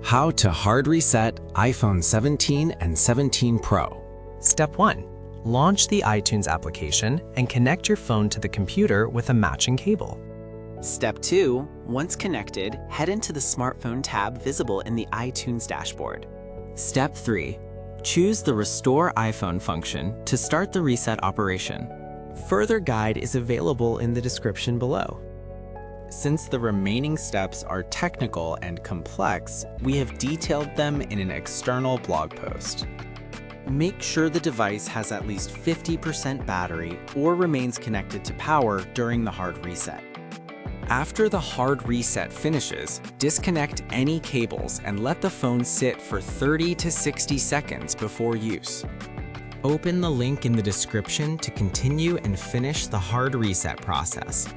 How to hard reset iPhone 17 and 17 Pro. Step 1. Launch the iTunes application and connect your phone to the computer with a matching cable. Step 2. Once connected, head into the smartphone tab visible in the iTunes dashboard. Step 3. Choose the Restore iPhone function to start the reset operation. Further guide is available in the description below. Since the remaining steps are technical and complex, we have detailed them in an external blog post. Make sure the device has at least 50% battery or remains connected to power during the hard reset. After the hard reset finishes, disconnect any cables and let the phone sit for 30 to 60 seconds before use. Open the link in the description to continue and finish the hard reset process.